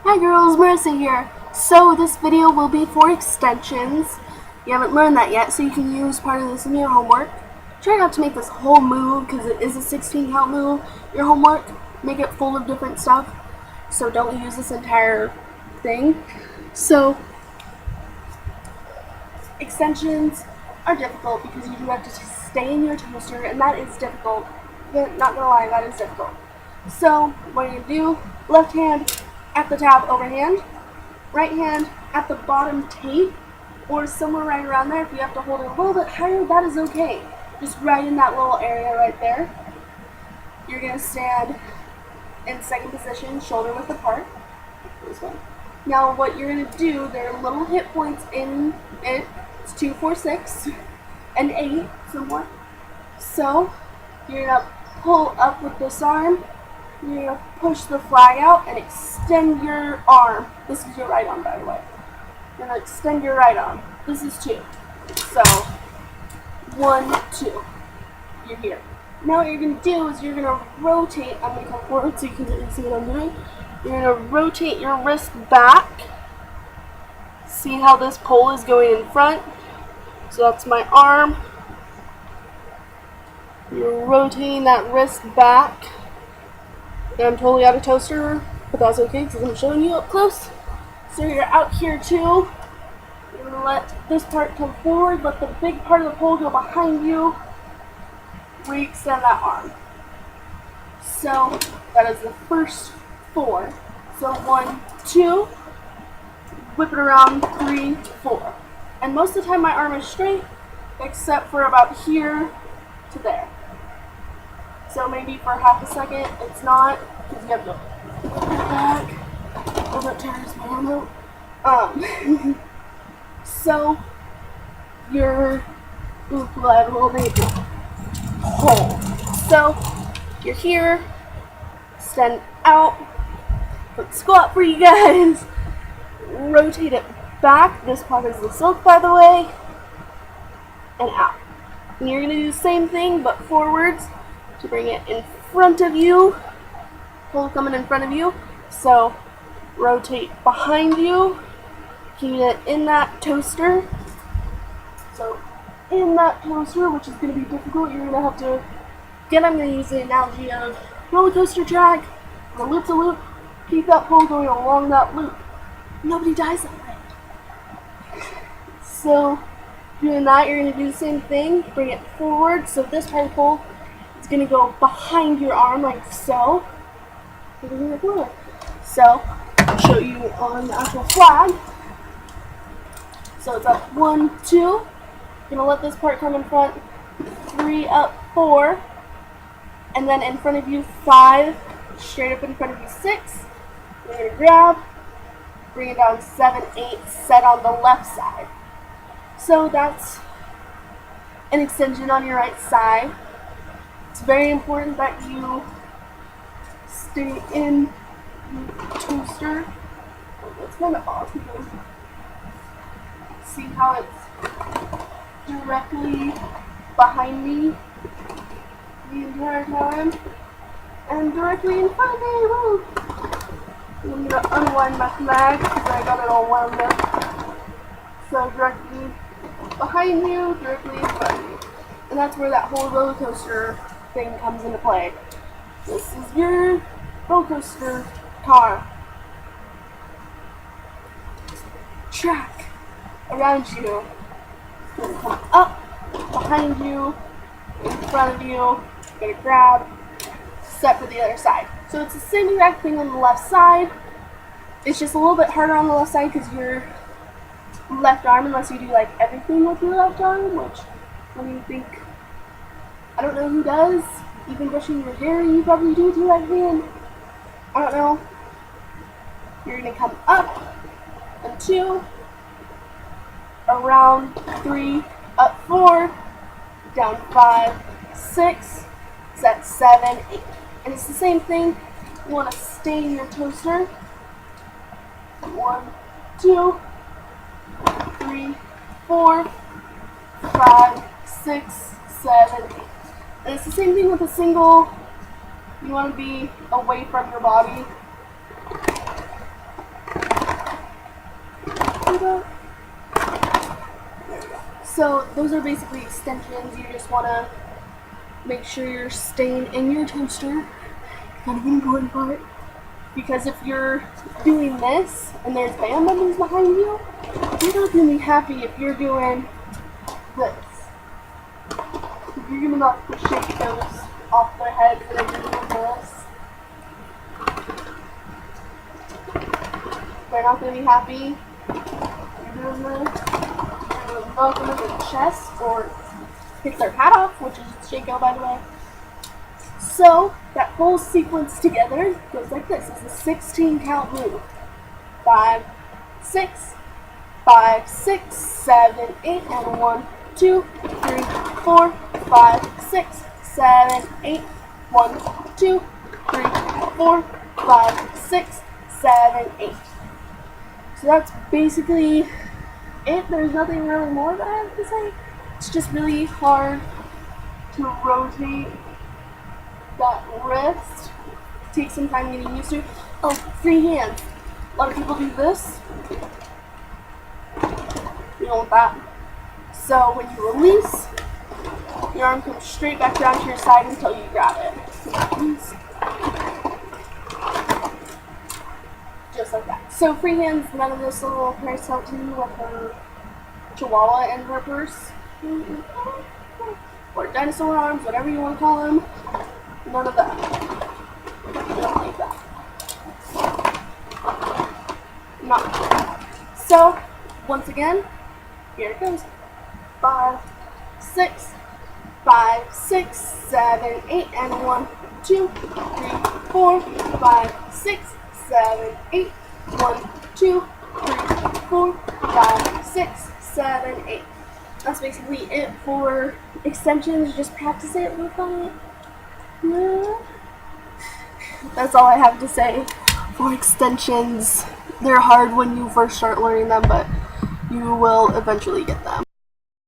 Hi girls, Marissa here. So this video will be for extensions. You haven't learned that yet, so you can use part of this in your homework. Try not to make this whole move because it is a 16 count move. Your homework, make it full of different stuff. So don't use this entire thing. So extensions are difficult because you do have to stay in your toaster, and that is difficult. Not gonna lie, that is difficult. So what you're gonna do, left hand at the tab overhand, right hand at the bottom tape, or somewhere right around there. If you have to hold it a little bit higher, that is okay. Just right in that little area right there. You're gonna stand in second position, shoulder width apart. This one. Now what you're gonna do, there are little hit points in it. It's 2, 4, 6, and 8 somewhat. So you're gonna pull up with this arm. You're going to push the flag out and extend your arm. This is your right arm, by the way. You're going to extend your right arm. This is 2. So, 1, 2. You're here. Now what you're going to do is you're going to rotate. I'm going to come forward so you can see what I'm doing. You're going to rotate your wrist back. See how this pole is going in front? So that's my arm. You're rotating that wrist back. And I'm totally out of toaster, but that's okay because I'm showing you up close. So you're out here too. You're going to let this part come forward, let the big part of the pole go behind you. Re-extend that arm. So that is the first 4. So 1, 2, whip it around, 3, 4. And most of the time my arm is straight, except for about here to there. So maybe for half a second it's not, because you have to pull back. Oh, that tires my arm out. So you're, I have a little baby. Hold. So you're here, extend out, put squat for you guys, rotate it back. This part is the silk, by the way, and out. And you're gonna do the same thing but forwards. To bring it in front of you, pull coming in front of you, so rotate behind you, keep it in that toaster. So in that toaster, which is going to be difficult, you're going to have to, again I'm going to use the analogy of roller coaster track, the loop to loop, keep that pole going along that loop. Nobody dies that way. So doing that, you're going to do the same thing, bring it forward, so this part of the pole it's going to go behind your arm like so. So, I'll show you on the actual flag. So it's up 1, 2. You're going to let this part come in front. 3 up, 4. And then in front of you, 5. Straight up in front of you, 6. You're going to grab. Bring it down 7, 8. Set on the left side. So that's an extension on your right side. It's very important that you stay in the toaster. It's kind of off because see how it's directly behind me the entire time and directly in front of me. Whoa. I'm going to unwind my flag because I got it all wound up. So directly behind you, directly in front of you. And that's where that whole roller coaster thing comes into play. This is your roller coaster car. Track around you. It's going to come up, behind you, in front of you. You're going to grab, set for the other side. So it's the same exact thing on the left side. It's just a little bit harder on the left side because your left arm, unless you do like everything with your left arm, which what do you think? I don't know who does. Even brushing your hair, you probably do with your right hand. I don't know. You're going to come up and 2, around 3, up 4, down 5, 6, set 7, 8. And it's the same thing. You want to stay in your toaster. 1, 2, 3, 4, 5, 6, 7, 8. And it's the same thing with a single. You want to be away from your body. So those are basically extensions. You just want to make sure you're staying in your toaster. Kind of an important part. Because if you're doing this and there's band members behind you, you're not going to be happy if you're doing this. You're going to not shake those off their head when you're doing this. They're not going to be happy. You're doing this. You're going to knock them in the chest or hit their hat off, which is Shaco, by the way. So, that whole sequence together goes like this. It's a 16 count move. 5, 6, 5, 6, 7, 8, and 1, 2, 3, 4, 5, 6, 7, 8, 1, 2, 3, 4, 5, 6, 7, 8. So that's basically it. There's nothing really more that I have to say. It's just really hard to rotate that wrist. Take some time getting used to. Oh, free hands. A lot of people do this. You don't want that. So when you release, your arm comes straight back down to your side until you grab it. Just like that. So free hands, none of this little Paris Hilton with her chihuahua in her purse. Or dinosaur arms, whatever you want to call them. None of that. I don't like that. Not. So, once again, here it goes. 5, 6, 5, 6, 7, 8, and 1, 2, 3, 4, 5, 6, 7, 8, 1, 2, 3, 4, 5, 6, 7, 8. That's basically it for extensions. Just practice it, work on it. Yeah. That's all I have to say for extensions. They're hard when you first start learning them, but you will eventually get them.